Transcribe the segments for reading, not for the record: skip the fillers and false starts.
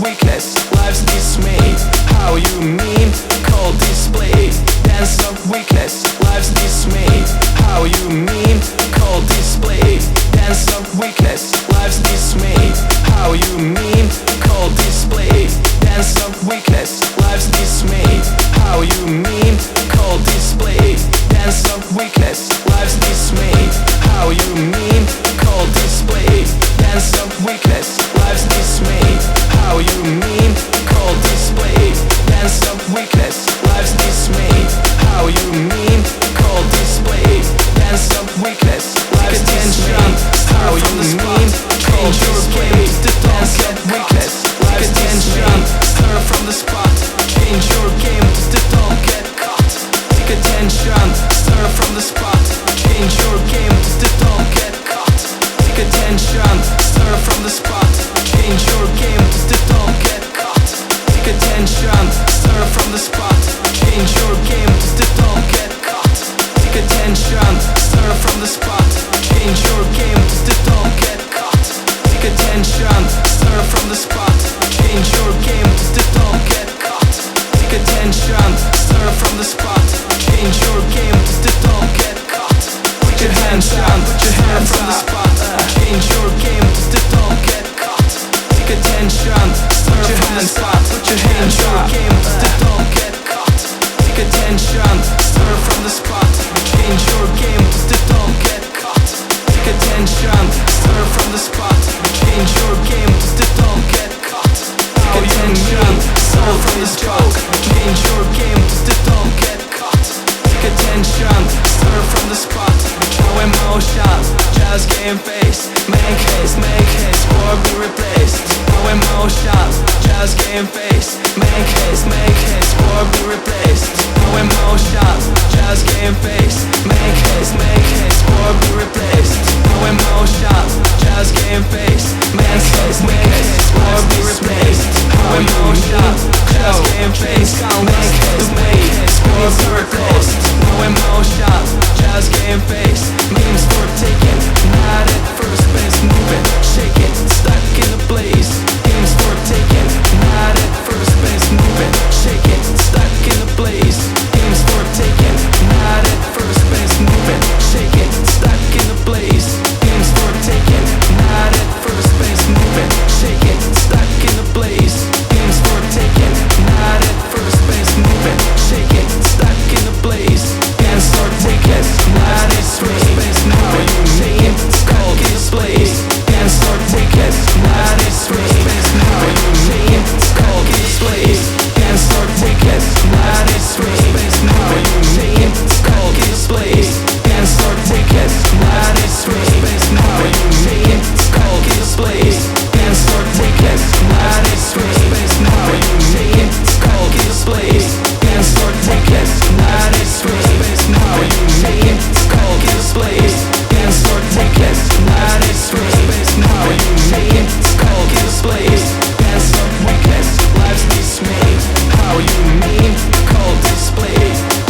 weakness, life's dismay. How you mean? Cold display. Dance of weakness, life's dismay. How you mean? Cold display. Dance of weakness, life's dismay. How you mean? Cold display. Dance of weakness, life's dismay. How you mean? Cold display. Dance of weakness, life's dismay. How you mean? Cold display. Dance of weakness, life's dismay. How you mean? Cold display. Dance of weakness, life's dismay. How you mean? Cold display. Dance of weakness, life's dismay. How you mean? Cold display. Dance of weakness, life's dismay. Stir from the spot. Change your game. Don't get caught. Take attention. Stir from the spot. Change your game. Don't get caught. Take attention. Stir from the spot. Change your game. Don't get caught. Take attention. Stir from the spot. Change your game. Don't get caught. Take attention. Stir from the spot. Change your game. Don't get caught. Take attention. Stir from the spot. Change your game. Don't get caught. Take attention. Stir from the spot. Change your game. Don't get caught. Put your hands down. Put your hands from the spot. Change your game. Don't get caught. Take attention. Stir from the spot. Put your hands your game. Don't get caught. Take attention. Stir from the spot. Change your game. Don't get caught. Take attention. Stir from the spot. Change your game. Don't get caught. Take attention. Stir from the joke. Change your game. Don't get caught. Take attention. Stir from the spot. No emotion. Just game face. Make haste, or be replaced. No emotion. Just game face. Make haste, or be replaced. No emotion. Just game face. Make haste, or be replaced. No emotion. Just game face. Make haste, or be replaced. No emotion. Just game face. Make haste, or be replaced. No emotion. Just game face. Memes for taking. Not at first base. Moving, shaking, stuck in a place. Games for taking. Not at first base. Moving, shaking, stuck in a place. Games for taking. Not at first base. Moving, shaking, stuck in a place. Games for taking. Not at first base. Moving, shaking, stuck in a place. Games for taking. Not at first base. Moving, shaking, stuck in a place. Games for taking. Not at first base. Moving, shaking, cold displays. Games for taking. Not at first base. Moving, shaking, cold displays. Games for taking. Not at first base. Moving, shaking, cold displays. Games for taking. Not at first base. Moving, shaking, cold displays. Games for taking. Not at first base. Moving, shaking, cold displays. Games for taking. Not at first base. Moving, shaking, cold displays. Games for taking. Not at first base. Moving, shaking, cold displays. Dance of weakness, life's dismay. How you mean? Cold display.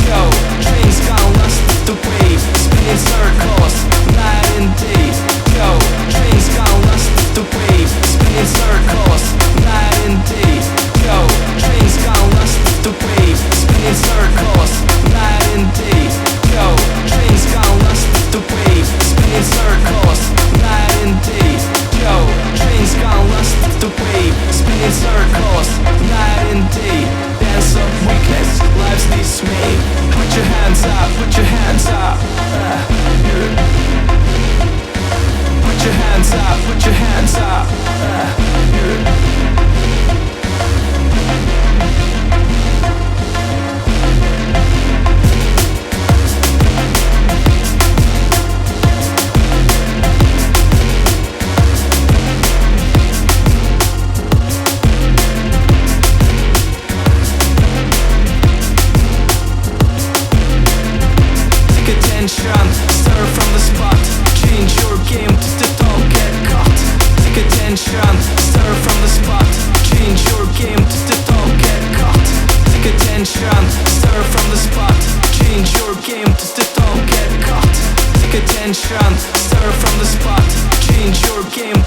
Yo, trains gone lost the way. Spinning circles, night and day. Yo, trains gone lost the way. Spinning circles, night and day. Yo, trains gone lost the way. Spinning circles, night and day. Yo, trains gone lost the way. Spinning circles, night and day. Yo, trains gone lost the way. Spinning circles, night and day. Dance of weakness, life's dismay. Put your hands up, put your hands up. Put your hands up, put your hands up. Stir from the spot. Change your game. Don't get caught. Take attention. Stir from the spot. Change your game. Don't get caught. Take attention. Stir from the spot. Change your game. Don't get caught. Take attention. Stir from the spot. Change your game.